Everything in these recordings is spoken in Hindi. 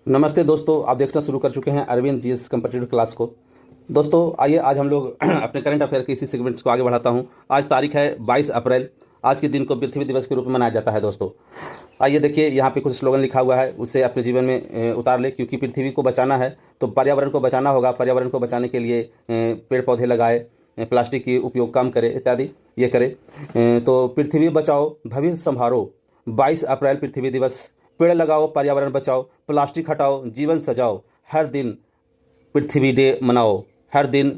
नमस्ते दोस्तों, आप देखना शुरू कर चुके हैं अरविंद जीएस कम्पिटिटिव क्लास को। दोस्तों आइए आज हम लोग अपने करंट अफेयर के इसी सेगमेंट्स को आगे बढ़ाता हूं। आज तारीख है 22 अप्रैल। आज के दिन को पृथ्वी दिवस के रूप में मनाया जाता है। दोस्तों आइए देखिए, यहाँ पे कुछ स्लोगन लिखा हुआ है, उसे अपने जीवन में उतार ले, क्योंकि पृथ्वी को बचाना है तो पर्यावरण को बचाना होगा। पर्यावरण को बचाने के लिए पेड़ पौधे लगाए, प्लास्टिक की उपयोग कम करे, इत्यादि ये करे। तो पृथ्वी बचाओ भविष्य संभारो, 22 अप्रैल पृथ्वी दिवस। पेड़ लगाओ, पर्यावरण बचाओ, प्लास्टिक हटाओ, जीवन सजाओ। हर दिन पृथ्वी डे मनाओ, हर दिन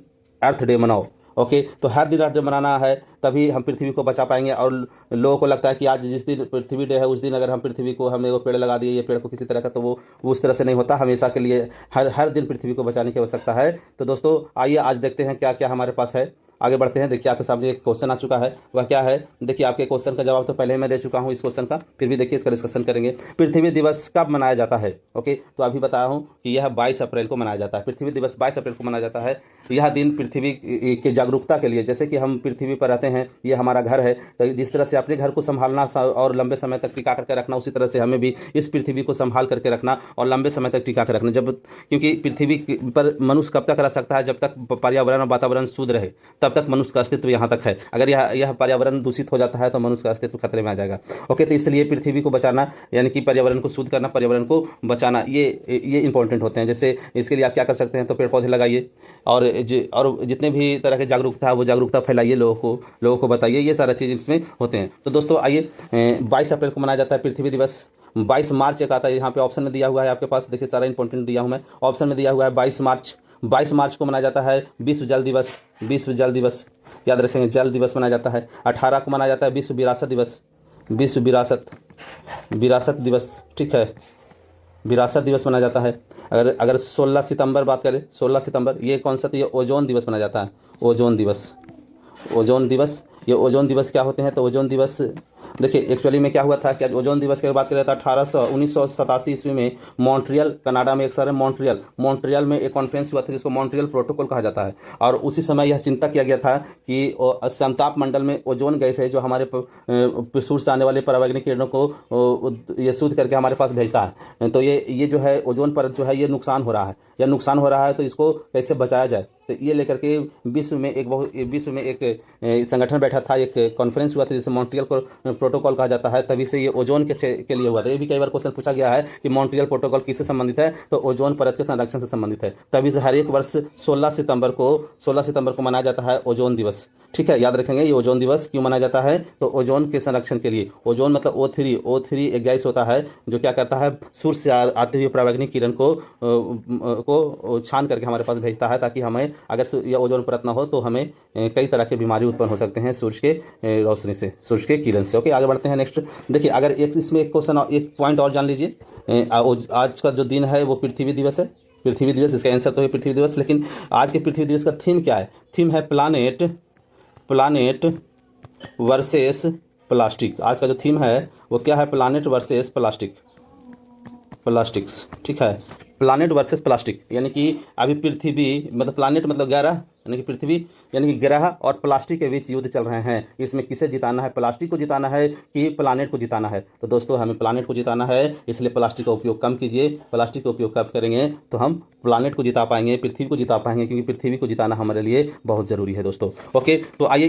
अर्थ डे मनाओ। ओके, तो हर दिन अर्थ डे मनाना है, तभी हम पृथ्वी को बचा पाएंगे। और लोगों को लगता है कि आज जिस दिन पृथ्वी डे है उस दिन अगर हम पृथ्वी को हमने वो पेड़ लगा दिए, ये पेड़ को किसी तरह का, तो वो उस तरह से नहीं होता। हमेशा के लिए हर दिन पृथ्वी को बचाने की आवश्यकता है। तो दोस्तों आइए आज देखते हैं क्या क्या हमारे पास है। आगे बढ़ते हैं। देखिए आपके सामने एक क्वेश्चन आ चुका है, वह क्या है। देखिए आपके क्वेश्चन का जवाब तो पहले ही मैं दे चुका हूं इस क्वेश्चन का, फिर भी देखिए इसका डिस्कशन करेंगे। पृथ्वी दिवस कब मनाया जाता है? ओके, तो अभी बताया हूं कि यह 22 अप्रैल को मनाया जाता है। पृथ्वी दिवस 22 अप्रैल को मनाया जाता है। यह दिन पृथ्वी के जागरूकता के लिए, जैसे कि हम पृथ्वी पर रहते हैं, ये हमारा घर है, तो जिस तरह से अपने घर को संभालना और लंबे समय तक टिका करके रखना, उसी तरह से हमें भी इस पृथ्वी को संभाल करके रखना और लंबे समय तक टिका कर रखना। क्योंकि पृथ्वी पर मनुष्य कब तक रह सकता है? जब तक पर्यावरण और वातावरण शुद्ध रहे, तब तक मनुष्य का अस्तित्व यहाँ तक है। अगर यह पर्यावरण दूषित हो जाता है तो मनुष्य का अस्तित्व खतरे में आ जाएगा। ओके, तो इसलिए पृथ्वी को बचाना, यानी कि पर्यावरण को शुद्ध करना, पर्यावरण को बचाना, ये इंपॉर्टेंट होते हैं। जैसे इसके लिए आप क्या कर सकते हैं, तो पेड़ पौधे लगाइए और जितने भी तरह के जागरूकता है वो जागरूकता फैलाइए, लोगों को बताइए। ये सारा चीज़ इसमें होते हैं। तो दोस्तों आइए, 22 अप्रैल को मनाया जाता है पृथ्वी दिवस। 22 मार्च एक आता है, यहाँ पे ऑप्शन में दिया हुआ है आपके पास, देखिए सारा इंपॉर्टेंट दिया हूँ मैं। ऑप्शन में दिया हुआ है 22 मार्च। 22 मार्च को मनाया जाता है विश्व जल दिवस। विश्व जल दिवस याद रखेंगे, जल दिवस मनाया जाता है। 18 को मनाया जाता है विश्व विरासत दिवस। विश्व विरासत दिवस, ठीक है, विरासत दिवस मनाया जाता है। अगर 16 सितंबर बात करें, 16 सितंबर ये कौन सा? तो ये ओजोन दिवस मनाया जाता है। ओजोन दिवस, ओजोन दिवस। ये ओजोन दिवस क्या होते हैं? तो ओजोन दिवस देखिए एक्चुअली में क्या हुआ था कि ओजोन दिवस की बात करें तो 1987 ईस्वी में मॉन्ट्रियल, कनाडा में एक शहर है मॉन्ट्रियल में एक कॉन्फ्रेंस हुआ था जिसको मॉन्ट्रियल प्रोटोकॉल कहा जाता है। और उसी समय यह चिंता किया गया था कि समताप मंडल में ओजोन गैस है जो हमारे सूर्य से आने वाले परावैज्ञानिक किरणों को ये शुद्ध करके हमारे पास भेजता है। तो ये जो है ओजोन परत जो है ये नुकसान हो रहा है, तो इसको कैसे बचाया जाए, तो ये लेकर के विश्व में एक संगठन बैठा था, एक कॉन्फ्रेंस हुआ था जिसे मॉन्ट्रियल प्रोटोकॉल कहा जाता है। तभी से ये ओजोन के लिए हुआ था। ये भी कई बार क्वेश्चन पूछा गया है कि मॉन्ट्रियल प्रोटोकॉल किससे संबंधित है, तो ओजोन परत के संरक्षण से संबंधित है। तभी से हर एक वर्ष 16 सितंबर को मनाया जाता है ओजोन दिवस। ठीक है, याद रखेंगे ये ओजोन दिवस क्यों मनाया जाता है, तो ओजोन के संरक्षण के लिए। ओजोन मतलब O3 एक गैस होता है जो क्या करता है, सूर्य से आते हुए परावैज्ञानिक किरण को छान करके हमारे पास भेजता है, ताकि हमें अगर यह ओजोन परत ना हो तो हमें कई तरह के बीमारी उत्पन्न हो सकते हैं सूर्य के रोशनी से, सूर्य के किरण से। ओके, आगे बढ़ते हैं नेक्स्ट। देखिए अगर इसमें एक क्वेश्चन, एक पॉइंट और जान लीजिए। आज का जो दिन है वो पृथ्वी दिवस है। पृथ्वी दिवस, इसका आंसर तो है पृथ्वी दिवस। लेकिन आज के पृथ्वी दिवस का थीम क्या है? थीम है प्लानेट वर्सेस प्लास्टिक। आज का जो थीम है वो क्या है? Planet versus plastics. ठीक है, प्लानेट वर्सेस प्लास्टिक, यानी कि अभी पृथ्वी मतलब प्लानेट मतलब ग्रह, यानी कि पृथ्वी यानी कि ग्रह और प्लास्टिक के बीच युद्ध चल रहे हैं। इसमें किसे जिताना है? प्लास्टिक को जिताना है कि प्लानेट को जिताना है? तो दोस्तों हमें प्लानेट को जिताना है, इसलिए प्लास्टिक का उपयोग कम कीजिए। प्लास्टिक का उपयोग कब करेंगे तो हम प्लानेट को जिता पाएंगे, पृथ्वी को जिता पाएंगे, क्योंकि पृथ्वी को जिताना हमारे लिए बहुत ज़रूरी है दोस्तों। ओके, तो आइए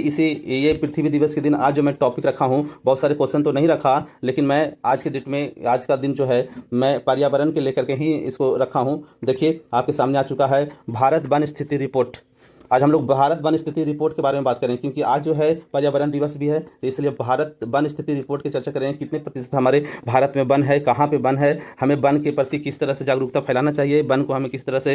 ये पृथ्वी दिवस के दिन आज जो मैं टॉपिक रखा हूँ, बहुत सारे क्वेश्चन तो नहीं रखा, लेकिन मैं आज के डेट में, आज का दिन जो है मैं पर्यावरण के लेकर के ही इसको रखा हूँ। देखिए आपके सामने आ चुका है भारत वन स्थिति रिपोर्ट। आज हम लोग भारत वन स्थिति रिपोर्ट के बारे में बात करें, क्योंकि आज जो है पर्यावरण दिवस भी है, तो इसलिए भारत वन स्थिति रिपोर्ट की चर्चा करें। कितने प्रतिशत हमारे भारत में वन है, कहाँ पे वन है, हमें वन के प्रति किस तरह से जागरूकता फैलाना चाहिए, वन को हमें किस तरह से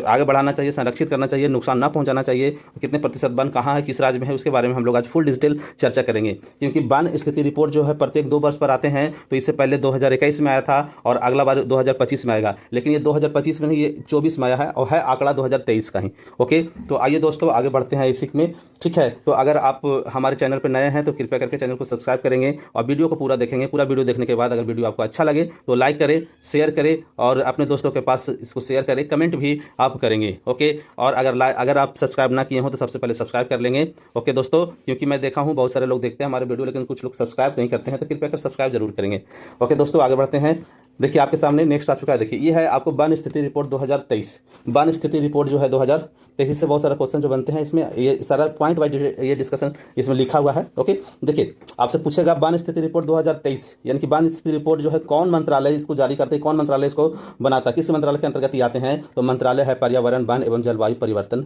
आगे बढ़ाना चाहिए, संरक्षित करना चाहिए, नुकसान ना पहुँचाना चाहिए, कितने प्रतिशत वन कहाँ है, किस राज्य में है, उसके बारे में हम लोग आज फुल डिजिटल चर्चा करेंगे। क्योंकि वन स्थिति रिपोर्ट जो है प्रत्येक 2 वर्ष पर आते हैं, तो इससे पहले 2021 में आया था और अगला बार 2025 में आएगा, लेकिन ये 2025 में नहीं, ये 24 में आया है और है आंकड़ा 2023 का ही। ओके, तो आइए दोस्तों आगे बढ़ते हैं इसी में। ठीक है, तो अगर आप हमारे चैनल पर नए हैं तो कृपया करके चैनल को सब्सक्राइब करेंगे और वीडियो को पूरा देखेंगे। पूरा वीडियो देखने के बाद अगर वीडियो आपको अच्छा लगे तो लाइक करें, शेयर करें और अपने दोस्तों के पास इसको शेयर करें, कमेंट भी आप करेंगे। ओके, और अगर आप सब्सक्राइब ना किए हो तो सबसे पहले सब्सक्राइब कर लेंगे। ओके दोस्तों, क्योंकि मैं देखा हूँ बहुत सारे लोग देखते हैं हमारे वीडियो, लेकिन कुछ लोग सब्सक्राइब नहीं करते हैं, तो कृपया कर सब्सक्राइब जरूर करेंगे। ओके दोस्तों, आगे बढ़ते हैं। देखिए आपके सामने नेक्स्ट आ चुका है। देखिए ये है आपको वन स्थिति रिपोर्ट 2023। वन स्थिति रिपोर्ट जो है 2023 से बहुत सारा क्वेश्चन जो बनते हैं इसमें, ये सारा पॉइंट वाइज ये डिस्कशन इसमें लिखा हुआ है। ओके, देखिए आपसे पूछेगा वन स्थिति रिपोर्ट 2023 यानी कि वन स्थिति रिपोर्ट जो है कौन मंत्रालय इसको जारी करते हैं, कौन मंत्रालय इसको बनाता है, किस मंत्रालय के अंतर्गत ये आते हैं। तो मंत्रालय है पर्यावरण वन एवं जलवायु परिवर्तन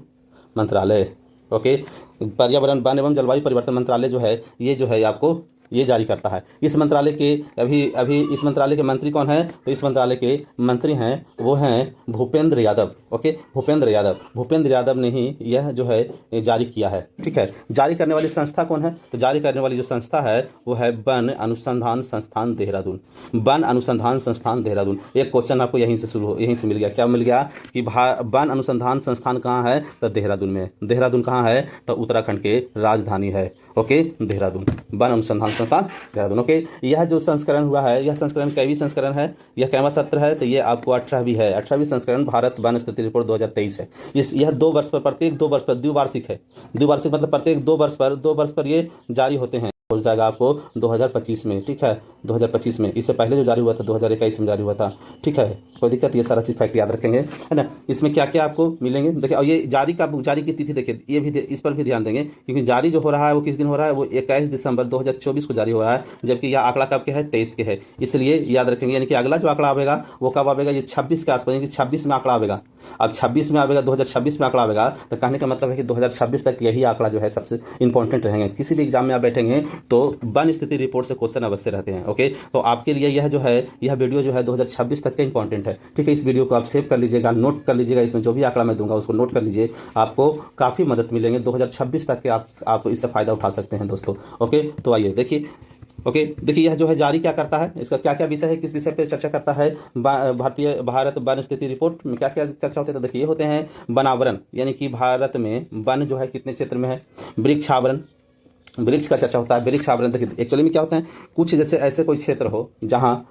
मंत्रालय। ओके, पर्यावरण वन एवं जलवायु परिवर्तन मंत्रालय जो है ये जो है आपको ये जारी करता है। इस मंत्रालय के अभी इस मंत्रालय के मंत्री कौन है, तो इस मंत्रालय के मंत्री हैं वो हैं भूपेंद्र यादव। ओके, भूपेंद्र यादव ने ही यह जो है जारी किया है। ठीक है, जारी करने वाली संस्था कौन है, तो जारी करने वाली जो संस्था है वो है वन अनुसंधान संस्थान देहरादून। वन अनुसंधान संस्थान देहरादून। एक क्वेश्चन आपको यहीं से मिल गया। क्या मिल गया कि वन अनुसंधान संस्थान कहाँ है, तो देहरादून में। देहरादून कहाँ है, तो उत्तराखंड के राजधानी है। ओके, देहरादून, वन अनुसंधान संस्थान देहरादून। ओके, यह जो संस्करण हुआ है, यह संस्करण कैवी संस्करण है, यह कैवा सत्र है, तो ये आपको 18वीं है। 18वीं संस्करण भारत वन स्थिति रिपोर्ट 2023 है। यह 2 वर्ष पर, प्रत्येक 2 वर्ष पर द्विवार्षिक है। द्विवार्षिक मतलब प्रत्येक 2 वर्ष पर ये जारी होते हैं। हो जाएगा आपको 2025 में। ठीक है, 2025 में। इससे पहले जो जारी हुआ था 2021 में जारी हुआ था। ठीक है, कोई दिक्कत, ये सारा चीज फैक्ट याद रखेंगे, है ना। इसमें क्या क्या आपको मिलेंगे देखिए। और ये जारी की तिथि देखिए, ये भी इस पर भी ध्यान देंगे क्योंकि जारी जो हो रहा है वो किस दिन हो रहा है, वो 21 दिसंबर 2024 को जारी हो रहा है, जबकि यह आंकड़ा कब के है, 23 के है। इसलिए याद रखेंगे, यानी कि अगला जो आंकड़ा आएगा वो कब आएगा, ये 26 के आसपास, यानी कि 26 में आंकड़ा आएगा। अब 26 में आएगा, 2026 में आंकड़ा आएगा, तो कहने का मतलब है कि 2026 तक यही आंकड़ा जो है सबसे इंपॉर्टेंट रहेंगे। किसी भी एग्जाम में आप बैठेंगे तो वन स्थिति रिपोर्ट से क्वेश्चन अवश्य रहते हैं। ओके, तो आपके लिए यह जो है, यह वीडियो जो है 2026 तक का इंपॉर्टेंट है। ठीक है, इस वीडियो को आप सेव कर लीजिएगा, नोट कर लीजिएगा, इसमें जो भी आंकड़ा मैं दूंगा उसको नोट कर लीजिए, आपको काफ़ी मदद मिलेंगे। 2026 तक के आप इससे फ़ायदा उठा सकते हैं दोस्तों। ओके, तो आइए देखिए। ओके, देखिए यह जो है जारी क्या करता है, इसका क्या क्या विषय है, किस विषय पर चर्चा करता है। भारत वन स्थिति रिपोर्ट में क्या क्या चर्चा होती है, तो देखिए ये होते हैं वनावरण, यानी कि भारत में वन जो है कितने क्षेत्र में है। वृक्षावरण, वृक्ष का चर्चा होता है। वृक्ष आवरण देखिए एक्चुअली में क्या होता है, कुछ जैसे ऐसे कोई क्षेत्र हो जहाँ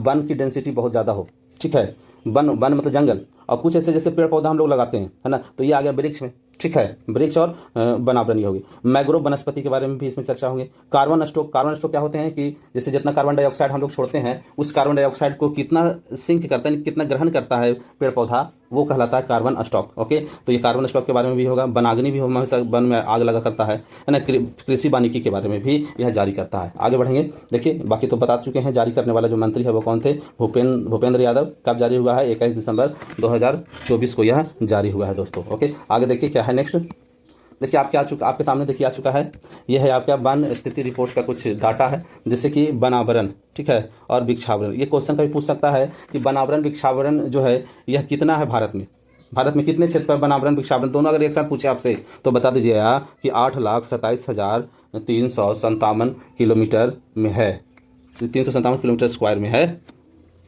वन की डेंसिटी बहुत ज़्यादा हो। ठीक है, वन मतलब जंगल, और कुछ ऐसे जैसे पेड़ पौधा हम लोग लगाते हैं, है ना, तो ये आ गया वृक्ष में। ठीक है, वृक्ष और वनावरण ये होगी। मैग्रोव वनस्पति के बारे में भी इसमें चर्चा होंगे। कार्बन स्टॉक क्या होते हैं कि जैसे जितना कार्बन डाइऑक्साइड हम लोग छोड़ते हैं, उस कार्बन डाइऑक्साइड को कितना सिंक करता है, कितना ग्रहण करता है पेड़ पौधा, वो कहलाता है कार्बन स्टॉक। ओके, तो ये कार्बन स्टॉक के बारे में भी होगा। वनाग्नि भी हमेशा वन में आग लगा करता है ना। कृषि वानिकी के बारे में भी यह जारी करता है। आगे बढ़ेंगे, देखिए बाकी तो बता चुके हैं। जारी करने वाला जो मंत्री है वो कौन थे, भूपेंद्र यादव। कब जारी हुआ है, 21 दिसंबर 2024 को यह जारी हुआ है दोस्तों। ओके, आगे देखिए क्या है नेक्स्ट। देखिए आपके सामने देखिए आ चुका है, यह है आपका वन स्थिति रिपोर्ट का कुछ डाटा है, जैसे कि वनावरण, ठीक है, और वृक्षावरण। ये क्वेश्चन कभी पूछ सकता है कि वनावरण वृक्षावरण जो है यह कितना है भारत में कितने क्षेत्र पर वनावरण वृक्षावरण दोनों अगर एक साथ पूछे आपसे तो बता दीजिएगा कि 8,27,357 किलोमीटर में है, 357 किलोमीटर स्क्वायर में है।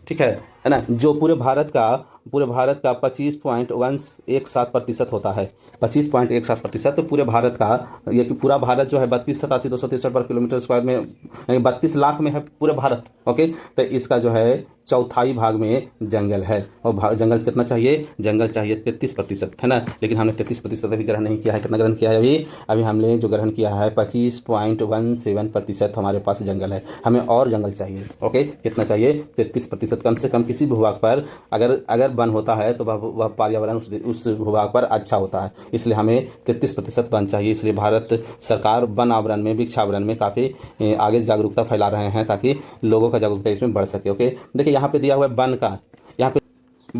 ठीक है ना, जो पूरे भारत का 25.117% होता है। 25.17%। तो पूरे भारत का, ये कि पूरा भारत जो है 32,87,263 पर किलोमीटर स्क्वायर में, यानी 32 लाख में है पूरे भारत। ओके, तो इसका जो है चौथाई भाग में जंगल है। और जंगल कितना चाहिए, जंगल चाहिए 33%, है ना। लेकिन हमने 33% अभी ग्रहण नहीं किया है। कितना ग्रहण किया है अभी हमने जो ग्रहण किया है 25.17% हमारे पास जंगल है। हमें और जंगल चाहिए। ओके, कितना चाहिए, 33%। कम से कम किसी भूभाग पर अगर वन होता है तो वह पर्यावरण उस भूभाग पर अच्छा होता है, इसलिए हमें 33% वन चाहिए। इसलिए भारत सरकार वन आवरण में, वृक्षावरण में काफ़ी आगे जागरूकता फैला रहे हैं ताकि लोगों का जागरूकता इसमें बढ़ सके। ओके, देखिए यहाँ पे दिया हुआ है वन का, यहाँ पे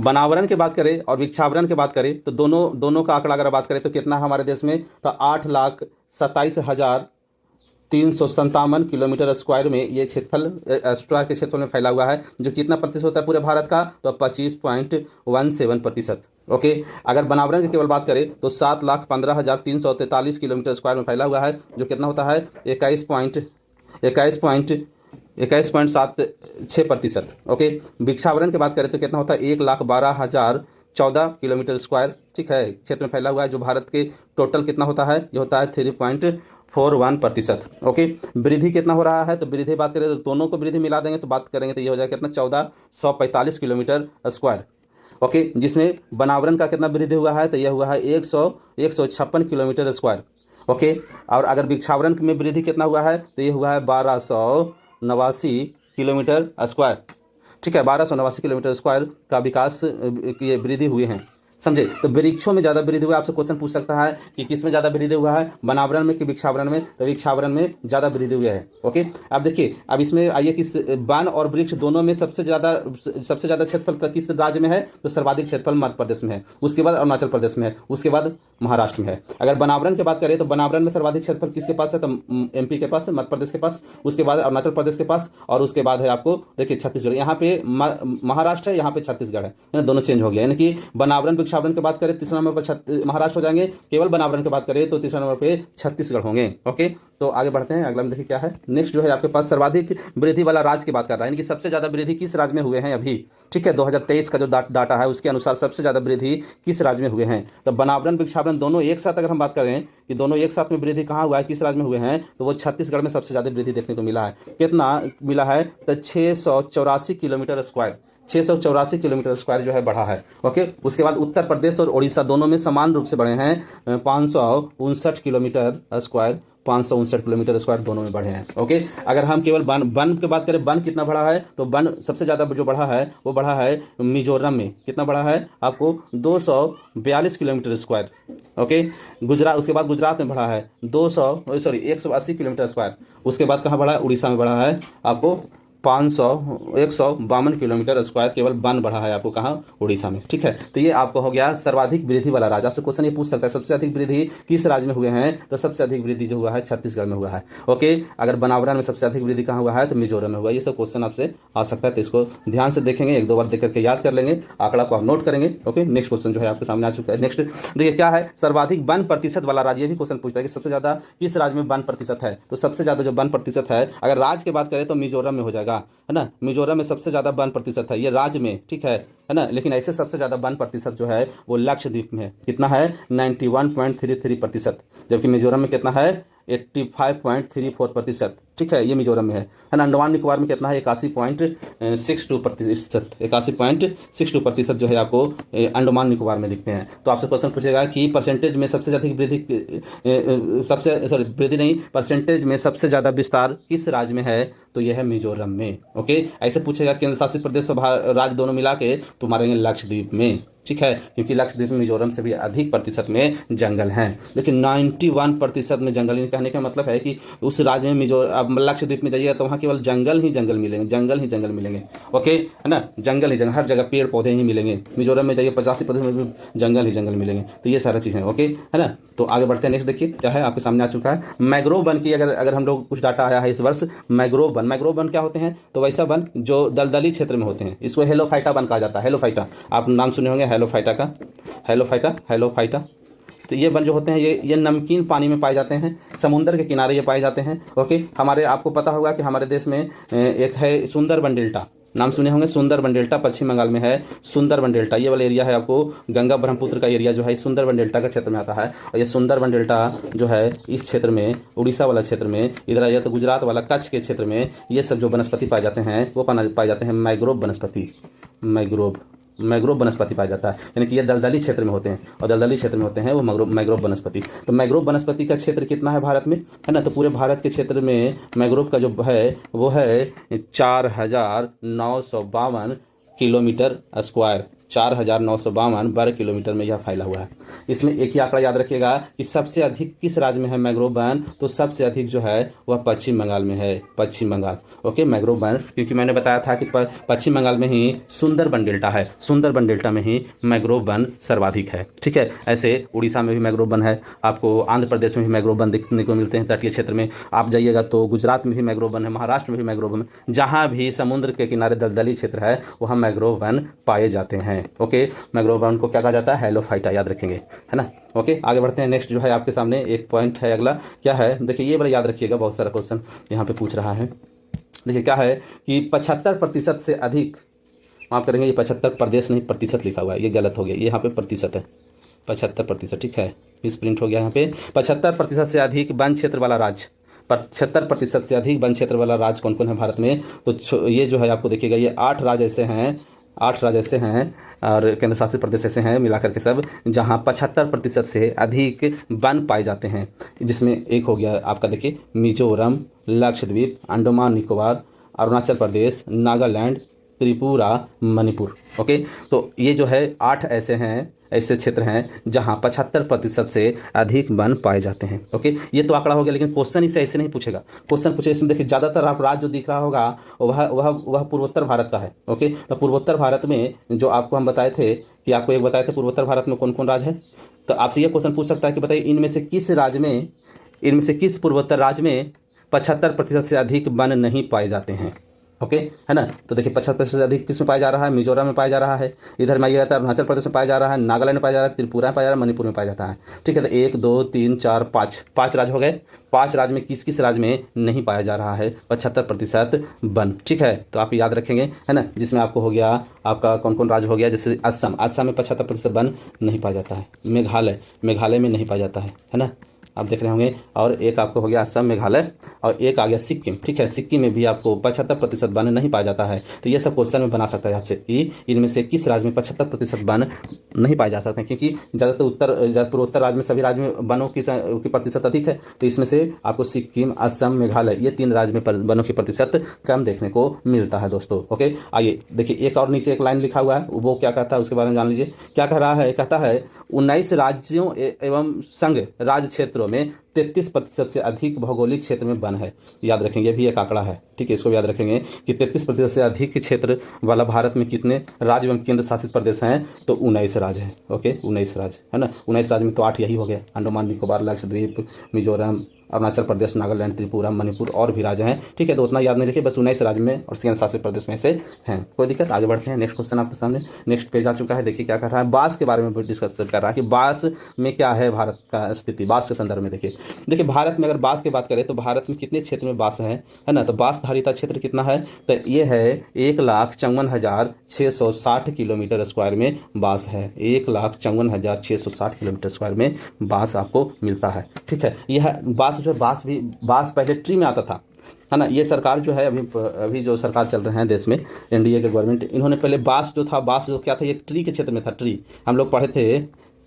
वनावरण की बात करें और वृक्षावरण की बात करें तो दोनों का आंकड़ा अगर बात करें तो कितना है हमारे देश में, तो 8,27,357 किलोमीटर स्क्वायर में ये क्षेत्रफल स्क्वायर के क्षेत्र में फैला हुआ है, जो कितना प्रतिशत होता है पूरे भारत का, तो 25.17%। ओके, अगर वनावरण की केवल बात करें तो 7,15,343 किलोमीटर स्क्वायर में फैला हुआ है, जो कितना होता है 21.76%। ओके, वृक्षावरण की बात करें तो कितना होता है 1,12,014 किलोमीटर स्क्वायर, ठीक है, क्षेत्र में फैला हुआ है, जो भारत के टोटल कितना होता है, ये होता है 3.41%। ओके, वृद्धि कितना हो रहा है, तो वृद्धि बात करें तो दोनों को वृद्धि मिला देंगे तो बात करेंगे तो ये हो जाएगा कितना 1,445 किलोमीटर स्क्वायर। ओके, जिसमें वनावरण का कितना वृद्धि हुआ है, तो यह हुआ है 156 किलोमीटर स्क्वायर। ओके, और अगर वृक्षावरण में वृद्धि कितना हुआ है, तो ये हुआ है 1,289 किलोमीटर स्क्वायर। ठीक है, 1289 किलोमीटर स्क्वायर का विकास की वृद्धि हुई है, समझे। तो वृक्षों में ज़्यादा वृद्धि हुआ, आपसे क्वेश्चन पूछ सकता है कि किस में ज़्यादा वृद्धि हुआ है, वनावरण में कि वृक्षावरण में, तो वृक्षावरण में ज़्यादा वृद्धि हुआ है। ओके, अब देखिए, अब इसमें आइए कि वन और वृक्ष दोनों में सबसे ज़्यादा क्षेत्रफल किस राज्य में है, तो सर्वाधिक क्षेत्रफल मध्य प्रदेश में है, उसके बाद अरुणाचल प्रदेश में है, उसके बाद महाराष्ट्र में है। अगर वनावरण की बात करें तो वनावरण में सर्वाधिक क्षेत्रफल किसके पास है, तो एमपी के पास है, मध्य प्रदेश के पास, उसके बाद अरुणाचल प्रदेश के पास, और उसके बाद है आपको देखिए छत्तीसगढ़। यहाँ पे महाराष्ट्र है, यहाँ पे छत्तीसगढ़ है, दोनों चेंज हो गया। यानी कि वनावरण वृक्षावरण की बात करें तीसरा नंबर पर महाराष्ट्र हो जाएंगे, केवल वनावरण की बात करें तो तीसरा नंबर पे छत्तीसगढ़ होंगे। ओके, तो आगे बढ़ते हैं, अगला में देखिए क्या है। नेक्स्ट जो है आपके पास सर्वाधिक वृद्धि वाला राज्य की बात कर रहा है, यानी कि सबसे ज्यादा वृद्धि किस राज्य में हुए हैं अभी, ठीक है। 2023 का जो डाटा है उसके अनुसार सबसे ज्यादा वृद्धि किस राज्य में हुए हैं, तो वनावरण वृक्षावरण दोनों एक साथ अगर हम बात करें कि दोनों एक साथ में वृद्धि कहाँ हुआ है, किस राज्य में हुए हैं, तो वो छत्तीसगढ़ में सबसे ज्यादा वृद्धि देखने को मिला है। कितना मिला है, तो 684 किलोमीटर स्क्वायर, 684 किलोमीटर स्क्वायर जो है बढ़ा है। ओके, उसके बाद उत्तर प्रदेश और ओडिशा दोनों में समान रूप से बढ़े हैं, 559 किलोमीटर स्क्वायर, 559 किलोमीटर स्क्वायर दोनों में बढ़े हैं। ओके, अगर हम केवल वन की बात करें, वन कितना बढ़ा है, तो वन सबसे ज़्यादा जो बढ़ा है वो बढ़ा है मिजोरम में। कितना बढ़ा है आपको, 242 किलोमीटर स्क्वायर। ओके, गुजरात, उसके बाद गुजरात में बढ़ा है 180 किलोमीटर स्क्वायर। उसके बाद कहाँ बढ़ा है, उड़ीसा में बढ़ा है आपको 152 किलोमीटर स्क्वायर, केवल वन बढ़ा है आपको कहाँ, उड़ीसा में। ठीक है, तो ये आपको हो गया सर्वाधिक वृद्धि वाला राज्य। आपसे क्वेश्चन ये पूछ सकता है सबसे अधिक वृद्धि किस राज्य में हुए हैं, तो सबसे अधिक वृद्धि जो हुआ है छत्तीसगढ़ में हुआ है। ओके, अगर वनावरण में सबसे अधिक वृद्धि कहाँ हुआ है, तो मिजोरम में हुआ। ये सब क्वेश्चन आपसे आ सकता है, तो इसको ध्यान से देखेंगे, एक दो बार देख करके याद कर लेंगे, आंकड़ा को आप नोट करेंगे। ओके, नेक्स्ट क्वेश्चन जो है आपके सामने आ चुका है। नेक्स्ट देखिए क्या है, सर्वाधिक 1% वाला राज्य। ये भी क्वेश्चन पूछता है कि सबसे ज्यादा किस राज्य में 1% है, तो सबसे ज्यादा जो 1% है, अगर राज्य की बात करें तो मिजोरम में हो जाएगा, है ना। मिजोरम में सबसे ज्यादा 1% है, ये राज्य में, ठीक है ना। लेकिन ऐसे सबसे ज्यादा 1% जो है वो लक्षद्वीप में है। कितना है, 91.33%, जबकि मिजोरम में कितना है, 85.34%। ठीक है, ये मिजोरम में है ना। अंडमान निकोबार में कितना है, 81.62%, 81.62% जो है आपको अंडमान निकोबार में दिखते हैं। तो आपसे क्वेश्चन पूछेगा कि परसेंटेज में सबसे ज्यादा परसेंटेज में सबसे ज्यादा विस्तार किस राज्य में है, तो यह है मिजोरम में। ओके, ऐसे पूछेगा केंद्र शासित प्रदेश और राज्य दोनों मिला के, तो मारेंगे लक्षद्वीप में। ठीक है, क्योंकि लक्षद्वीप में मिजोरम से भी अधिक प्रतिशत में जंगल हैं। लेकिन 91% में जंगल, कहने का मतलब है कि उस राज्य में अब लक्षद्वीप में जाइएगा तो वहाँ केवल जंगल ही जंगल मिलेंगे, जंगल ही जंगल मिलेंगे। ओके, है ना, जंगल ही जंगल, हर जगह पेड़ पौधे ही मिलेंगे। मिजोरम में जाइए 85% में भी जंगल ही जंगल मिलेंगे। तो ये सारा चीज़ है। ओके, है ना। तो आगे बढ़ते हैं, नेक्स्ट देखिए क्या है आपके सामने आ चुका है। मैग्रोव वन की अगर हम लोग कुछ डाटा आया है इस वर्ष, मैग्रोव वन क्या होते हैं, तो वैसा वन जो दलदली क्षेत्र में होते हैं, इसको हेलोफाइटा वन कहा जाता है। हेलोफाइटा, आप नाम सुने होंगे हेलोफाइटा का, हेलोफाइटा। तो ये वन जो होते हैं ये नमकीन पानी में पाए जाते हैं, समुद्र के किनारे ये पाए जाते हैं। ओके, आपको पता होगा कि हमारे देश में एक है सुंदरबन डेल्टा, नाम सुने होंगे, सुंदरबन डेल्टा पश्चिम बंगाल में है। सुंदरबन डेल्टा ये वाला एरिया है आपको, गंगा ब्रह्मपुत्र का एरिया जो है सुंदरबन डेल्टा का क्षेत्र में आता है। और ये सुंदरबन डेल्टा जो है इस क्षेत्र में, उड़ीसा वाला क्षेत्र में, इधर आइए तो गुजरात वाला कच्छ के क्षेत्र में, ये सब जो वनस्पति पाए जाते हैं वो पाए जाते हैं मैग्रोव वनस्पति। मैग्रोव वनस्पति पाया जाता है, यानी कि ये दलदली क्षेत्र में होते हैं, और दलदली क्षेत्र में होते हैं वो मैग्रोव वनस्पति। तो मैग्रोव वनस्पति का क्षेत्र कितना है भारत में, है ना। तो पूरे भारत के क्षेत्र में मैग्रोव का जो है वो है 4952 किलोमीटर स्क्वायर, 4952 वर्ग किलोमीटर में यह फैला हुआ है। इसमें एक ही आंकड़ा याद रखिएगा कि सबसे अधिक किस राज्य में है मैग्रोव वन, तो सबसे अधिक जो है वह पश्चिम बंगाल में है, पश्चिम बंगाल। ओके, मैग्रोव वन, क्योंकि मैंने बताया था कि पश्चिम बंगाल में ही सुंदरबन डेल्टा है, सुंदरबन डेल्टा में ही मैग्रोव वन सर्वाधिक है। ठीक है, ऐसे उड़ीसा में भी मैग्रोव वन है, आपको आंध्र प्रदेश में भी मैग्रोव वन देखने को मिलते हैं तटीय क्षेत्र में। आप जाइएगा तो गुजरात में भी मैग्रोव वन है, महाराष्ट्र में भी मैग्रोव वन, जहाँ भी समुद्र के किनारे दलदली क्षेत्र है वहाँ मैग्रोव वन पाए जाते हैं। ओके, मैग्रोव वन को क्या कहा जाता है, हेलोफाइटा, याद रखेंगे, है ना। ओके, आगे बढ़ते हैं। नेक्स्ट जो है आपके सामने एक पॉइंट है, अगला क्या है, देखिए ये बड़ा याद रखिएगा, बहुत सारा क्वेश्चन यहाँ पे पूछ रहा है। देखिए क्या है कि 75% से अधिक, माफ करेंगे, ये 75 प्रदेश नहीं प्रतिशत लिखा हुआ है, ये गलत हो गया, ये यहाँ पे प्रतिशत है, 75%। ठीक है, मिस प्रिंट हो गया यहाँ पे। 75% से अधिक वन क्षेत्र वाला राज्य, 75% से अधिक वन क्षेत्र वाला राज्य कौन कौन है भारत में, तो ये जो है आपको देखिएगा, ये 8 राज्य ऐसे हैं, 8 राज्य ऐसे हैं और केंद्र शासित प्रदेश ऐसे हैं मिलाकर के सब, जहां 75% से अधिक वन पाए जाते हैं। जिसमें एक हो गया आपका देखिए, मिजोरम, लक्षद्वीप, अंडमान निकोबार, अरुणाचल प्रदेश, नागालैंड, त्रिपुरा, मणिपुर। ओके, तो ये जो है 8 ऐसे क्षेत्र हैं जहां 75% से अधिक वन पाए जाते हैं। ओके, ये तो आंकड़ा हो गया, लेकिन क्वेश्चन इसे ऐसे नहीं पूछेगा। क्वेश्चन पूछे इसमें देखिए, ज़्यादातर आप राज्य जो दिख रहा होगा वह पूर्वोत्तर भारत का है। ओके, तो पूर्वोत्तर भारत में जो आपको हम बताए थे कि आपको एक बताए थे पूर्वोत्तर भारत में कौन कौन राज्य है, तो आपसे ये क्वेश्चन पूछ सकता है कि बताइए इनमें से किस पूर्वोत्तर राज्य में 75% से अधिक वन नहीं पाए जाते हैं। ओके, है ना। तो देखिए 75% से अधिक किस में पाया जा रहा है, मिजोरम में पाया जा रहा है, इधर में ये रहता है अरुणाचल प्रदेश में पाया जा रहा है, नागालैंड में पाया जा रहा है, त्रिपुरा में पाया जा रहा है, मणिपुर में पाया जाता है। ठीक है, तो 1 2 3 4 5 राज्य हो गए। 5 राज्य में किस राज्य में नहीं पाया जा रहा है 75% वन। ठीक है, तो आप याद रखेंगे, है ना, जिसमें आपको हो गया आपका कौन कौन राज्य हो गया, जैसे असम में 75% वन नहीं पाया जाता है। मेघालय में नहीं पाया जाता है ना, आप देख रहे होंगे। और एक आपको हो गया असम, मेघालय, और एक आ गया सिक्किम। ठीक है, सिक्किम में भी आपको 75% वन नहीं पाया जाता है। तो ये सब क्वेश्चन में बना सकता है आपसे कि इनमें से किस राज्य में 75% वन नहीं पाए जा सकते हैं, क्योंकि ज़्यादातर पूर्वोत्तर राज्य में सभी राज्य में वनों की प्रतिशत अधिक है। तो इसमें से आपको सिक्किम, असम, मेघालय, ये 3 राज्य में वनों की प्रतिशत कम देखने को मिलता है दोस्तों। ओके, आइए देखिए, एक और नीचे एक लाइन लिखा हुआ है, वो क्या कहता है उसके बारे में जान लीजिए। क्या कह रहा है, कहता है 19 राज्यों एवं संघ राज्य क्षेत्रों में 33% से अधिक भौगोलिक क्षेत्र में वन है। याद रखेंगे, भी एक आंकड़ा है। ठीक है, इसको याद रखेंगे कि 33% से अधिक क्षेत्र वाला भारत में कितने राज्य एवं केंद्र शासित प्रदेश हैं, तो 19 राज्य हैं। ओके, 19 राज्य, है ना। 19 राज्य में तो 8 यही हो गया, अंडमान निकोबार, लक्षद्वीप, मिजोरम, अरुणाचल प्रदेश, नागालैंड, त्रिपुरा, मणिपुर और भी राज्य हैं। ठीक है, तो उतना याद नहीं रखिए, बस 19 राज्य में और केंद्र शासित प्रदेश में से हैं। कोई दिक्कत, आगे बढ़ते हैं। नेक्स्ट क्वेश्चन आपके सामने, नेक्स्ट पेज आ चुका है। देखिए क्या कर रहा है, बांस के बारे में डिस्कस कर रहा है कि बांस में क्या है भारत का स्थिति, बांस के संदर्भ में। देखिए भारत में अगर बांस की बात करें तो भारत में कितने क्षेत्र में बांस है ना, तो बांस धारिता क्षेत्र कितना है, तो ये है 1,54,660 किलोमीटर स्क्वायर में बांस है। 1,54,660 किलोमीटर स्क्वायर में बांस आपको मिलता है। ठीक है, यह बांस जो बांस पहले ट्री में आता था, है ना। ये सरकार जो है अभी जो सरकार चल रहे हैं देश में, एनडीए के गवर्नमेंट, इन्होंने पहले बांस जो क्या था, ये ट्री के क्षेत्र में था। ट्री हम लोग पढ़े थे,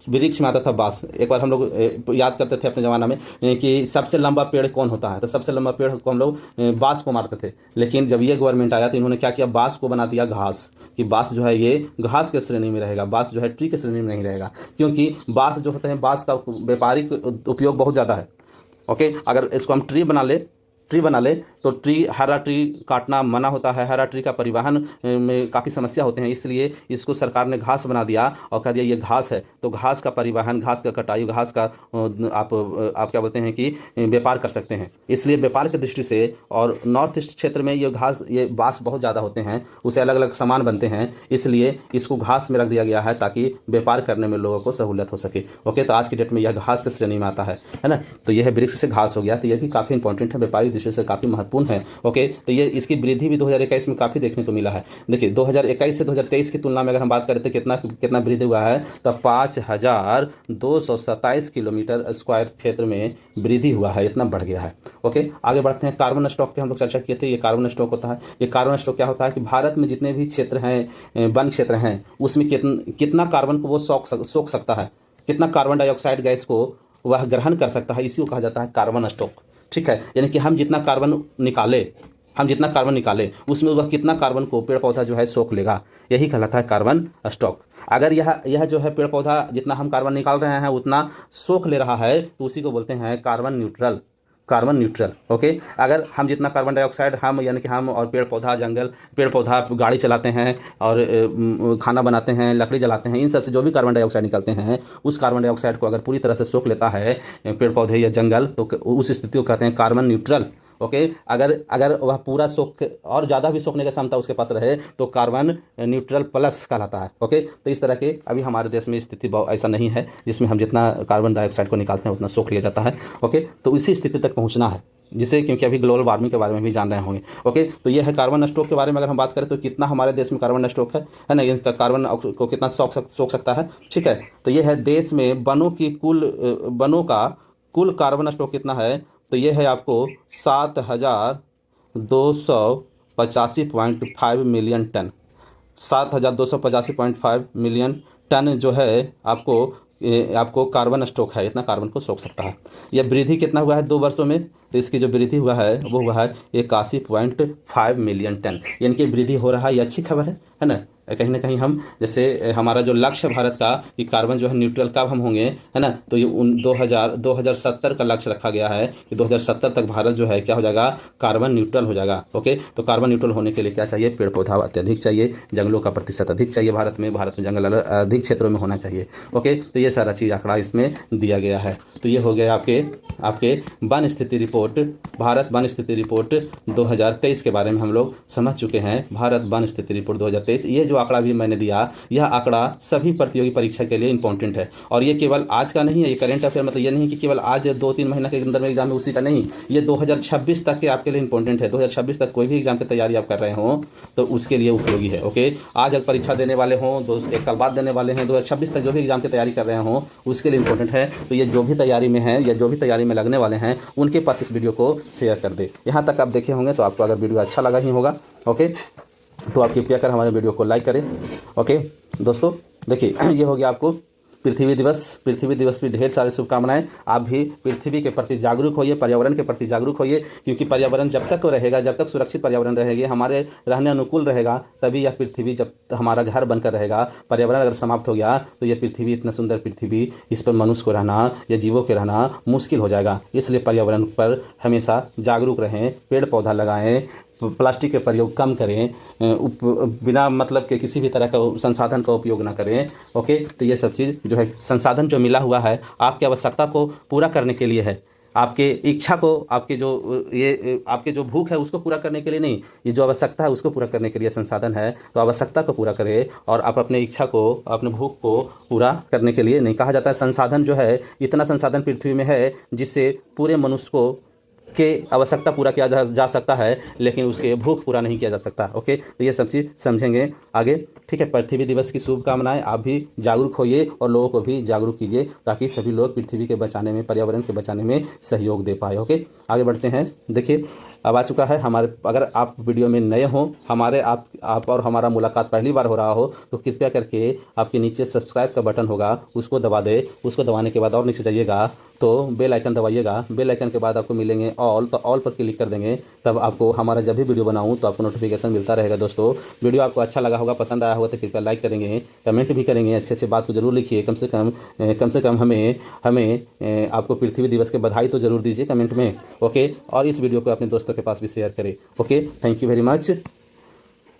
वृक्ष में आता था बांस। एक बार हम लोग याद करते थे अपने ज़माना में कि सबसे लंबा पेड़ कौन होता है, तो सबसे लंबा पेड़ को हम लोग बांस को मारते थे। लेकिन जब ये गवर्नमेंट आया तो इन्होंने क्या किया, बांस को बना दिया घास, कि बांस जो है ये घास के श्रेणी में रहेगा, बांस जो है ट्री के श्रेणी में नहीं रहेगा, क्योंकि बांस जो होते हैं, बांस का व्यापारिक उपयोग बहुत ज़्यादा है। ओके, अगर इसको हम ट्री बना ले तो हरा ट्री काटना मना होता है, हरा ट्री का परिवहन में काफ़ी समस्या होते हैं, इसलिए इसको सरकार ने घास बना दिया और कह दिया ये घास है, तो घास का परिवहन, घास का कटाई, घास का आप क्या बोलते हैं कि व्यापार कर सकते हैं। इसलिए व्यापार की दृष्टि से और नॉर्थ ईस्ट क्षेत्र में ये बांस बहुत ज़्यादा होते हैं, उसे अलग अलग सामान बनते हैं, इसलिए इसको घास में रख दिया गया है ताकि व्यापार करने में लोगों को सहूलियत हो सके। ओके, तो आज की डेट में यह घास के श्रेणी में आता है ना। तो यह वृक्ष से घास हो गया, तो यह भी काफ़ी इंपॉर्टेंट है, व्यापारिक दृष्टि से काफ़ी महत्वपूर्ण है। ओके, तो ये इसकी वृद्धि भी 2021 में काफ़ी देखने को मिला है। देखिए 2021 से 2023 की तुलना में अगर हम बात करें तो कितना वृद्धि हुआ है, तो 5,227 किलोमीटर स्क्वायर क्षेत्र में वृद्धि हुआ है, इतना बढ़ गया है। ओके, आगे बढ़ते हैं। कार्बन स्टॉक की हम लोग चर्चा किए थे, ये कार्बन स्टॉक होता है। ये कार्बन स्टॉक क्या होता है कि भारत में जितने भी क्षेत्र हैं, वन क्षेत्र हैं, उसमें कितना कार्बन को वो सोख सकता है, कितना कार्बन डाइऑक्साइड गैस को वह ग्रहण कर सकता है, इसी को कहा जाता है कार्बन स्टॉक। ठीक है, यानी कि हम जितना कार्बन निकाले उसमें वह कितना कार्बन को पेड़ पौधा जो है सोख लेगा, यही कहलाता है कार्बन स्टॉक। अगर यह जो है पेड़ पौधा जितना हम कार्बन निकाल रहे हैं उतना सोख ले रहा है, तो उसी को बोलते हैं कार्बन न्यूट्रल। ओके, अगर हम जितना कार्बन डाइऑक्साइड यानी कि हम और पेड़ पौधा गाड़ी चलाते हैं और खाना बनाते हैं, लकड़ी जलाते हैं, इन सब से जो भी कार्बन डाइऑक्साइड निकलते हैं, उस कार्बन डाइऑक्साइड को अगर पूरी तरह से सोख लेता है पेड़ पौधे या जंगल, तो उस स्थिति को कहते हैं कार्बन न्यूट्रल। ओके, अगर वह पूरा सोख और ज़्यादा भी सोखने की क्षमता उसके पास रहे तो कार्बन न्यूट्रल प्लस कहलाता है। ओके, तो इस तरह के अभी हमारे देश में स्थिति ऐसा नहीं है जिसमें हम जितना कार्बन डाइऑक्साइड को निकालते हैं उतना सोख लिया जाता है। ओके, तो इसी स्थिति तक पहुंचना है, जिसे क्योंकि अभी ग्लोबल वार्मिंग के बारे में भी जान रहे होंगे। ओके, तो यह है कार्बन स्टॉक के बारे में अगर हम बात करें तो कितना हमारे देश में कार्बन स्टॉक है ना, ये कार्बन को कितना सोख सकता है। ठीक है, तो यह है देश में वनों का कुल कार्बन स्टॉक कितना है, तो ये है आपको 7,285.5 मिलियन टन। 7,285.5 मिलियन टन जो है आपको कार्बन स्टॉक है, इतना कार्बन को सोख सकता है। यह वृद्धि कितना हुआ है 2 वर्षों में, तो इसकी जो वृद्धि हुआ है वो हुआ है 81.5 मिलियन टन, यानी कि वृद्धि हो रहा है। ये अच्छी खबर है ना। कहीं ना कहीं हम जैसे हमारा जो लक्ष्य है भारत का कि कार्बन जो है न्यूट्रल कब हम होंगे, है ना, तो ये 2070 का लक्ष्य रखा गया है कि 2070 तक भारत जो है क्या हो जाएगा, कार्बन न्यूट्रल हो जाएगा। ओके, तो कार्बन न्यूट्रल होने के लिए क्या चाहिए, पेड़ पौधा अत्यधिक चाहिए, जंगलों का प्रतिशत अधिक चाहिए, भारत में जंगल अधिक क्षेत्रों में होना चाहिए। ओके, तो ये सारा चीज़ आंकड़ा इसमें दिया गया है। तो ये हो गया आपके वन स्थिति रिपोर्ट, भारत वन स्थिति रिपोर्ट 2023 के बारे में हम लोग समझ चुके हैं। भारत वन स्थिति रिपोर्ट 2023, ये जो आंकड़ा भी मैंने दिया, यह आंकड़ा सभी प्रतियोगी परीक्षा के लिए इंपॉर्टेंट है। और ये केवल आज का नहीं है, ये करेंट अफेयर मतलब ये नहीं कि केवल आज 2-3 महीना के अंदर में एग्जाम है उसी का नहीं, ये 2026 तक के आपके लिए इंपॉर्टेंट है। 2026 तक कोई भी एग्जाम की तैयारी आप कर रहे हो तो उसके लिए उपयोगी है। ओके, आज अगर परीक्षा देने वाले हों, 1 साल बाद देने वाले हैं, 2026 तक जो भी एग्जाम की तैयारी कर रहे हों उसके लिए इंपॉर्टेंट है। तो ये जो भी तैयारी में है या जो भी तैयारी में लगने वाले हैं उनके पास इस वीडियो को शेयर कर दे। यहाँ तक आप देखे होंगे तो आपको अगर वीडियो अच्छा लगा ही होगा, ओके, तो आप कृपया कर हमारे वीडियो को लाइक करें। ओके दोस्तों, देखिए ये हो गया आपको पृथ्वी दिवस की ढेर सारी शुभकामनाएं। आप भी पृथ्वी के प्रति जागरूक होइए, पर्यावरण के प्रति जागरूक होइए, क्योंकि पर्यावरण जब तक रहेगा, जब तक सुरक्षित पर्यावरण रहेगी, हमारे रहने अनुकूल रहेगा, तभी यह पृथ्वी जब हमारा घर बनकर रहेगा। पर्यावरण अगर समाप्त हो गया तो यह पृथ्वी, इतना सुंदर पृथ्वी, इस पर मनुष्य को रहना या जीवों के रहना मुश्किल हो जाएगा। इसलिए पर्यावरण पर हमेशा जागरूक रहें, पेड़ पौधा लगाएं, प्लास्टिक के प्रयोग कम करें, बिना मतलब के किसी भी तरह का संसाधन का उपयोग ना करें। ओके, तो ये सब चीज़ जो है, संसाधन जो मिला हुआ है आपकी आवश्यकता को पूरा करने के लिए है, आपके इच्छा को, आपके जो भूख है उसको पूरा करने के लिए नहीं, ये जो आवश्यकता है उसको पूरा करने के लिए संसाधन है। तो आवश्यकता को पूरा करें और आप अपने इच्छा को, अपने भूख को पूरा करने के लिए नहीं। कहा जाता है संसाधन जो है, इतना संसाधन पृथ्वी में है जिससे पूरे मनुष्य को के आवश्यकता पूरा किया जा सकता है, लेकिन उसके भूख पूरा नहीं किया जा सकता। ओके, तो ये सब चीज़ समझेंगे आगे, ठीक है। पृथ्वी दिवस की शुभकामनाएं। आप भी जागरूक होइए और लोगों को भी जागरूक कीजिए ताकि सभी लोग पृथ्वी के बचाने में, पर्यावरण के बचाने में सहयोग दे पाए। ओके, आगे बढ़ते हैं। देखिए अब आ चुका है हमारे, अगर आप वीडियो में नए हों, आप और हमारा मुलाकात पहली बार हो रहा हो तो कृपया करके आपके नीचे सब्सक्राइब का बटन होगा, उसको दबा दे। उसको दबाने के बाद और नीचे जाइएगा तो बेल आइकन दबाइएगा। बेल आइकन के बाद आपको मिलेंगे ऑल, तो ऑल पर क्लिक कर देंगे, तब आपको हमारा जब भी वीडियो बनाऊं तो आपको नोटिफिकेशन मिलता रहेगा। दोस्तों, वीडियो आपको अच्छा लगा होगा, पसंद आया होगा तो कृपया लाइक करेंगे, कमेंट भी करेंगे, अच्छे बात को जरूर लिखिए। कम से कम हमें आपको पृथ्वी दिवस के बधाई तो जरूर दीजिए कमेंट में। ओके, और इस वीडियो को अपने दोस्तों के पास भी शेयर करें। Okay, thank you very much.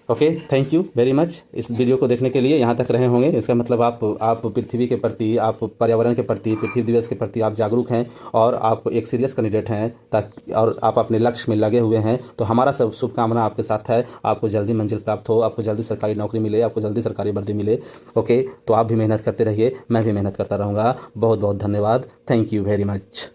Okay, thank you very much इस वीडियो को देखने के लिए। यहाँ तक रहे होंगे, इसका मतलब आप पृथ्वी के प्रति, आप पर्यावरण के प्रति, पृथ्वी दिवस के प्रति आप जागरूक हैं और आप एक सीरियस कैंडिडेट हैं, ताकि और आप अपने लक्ष्य में लगे हुए हैं। तो हमारा सब शुभकामना आपके साथ है। आपको जल्दी मंजिल प्राप्त हो, आपको जल्दी सरकारी नौकरी मिले, आपको जल्दी सरकारी वर्दी मिले। ओके, तो आप भी मेहनत करते रहिए, मैं भी मेहनत करता रहूँगा। बहुत बहुत धन्यवाद। Thank you very much.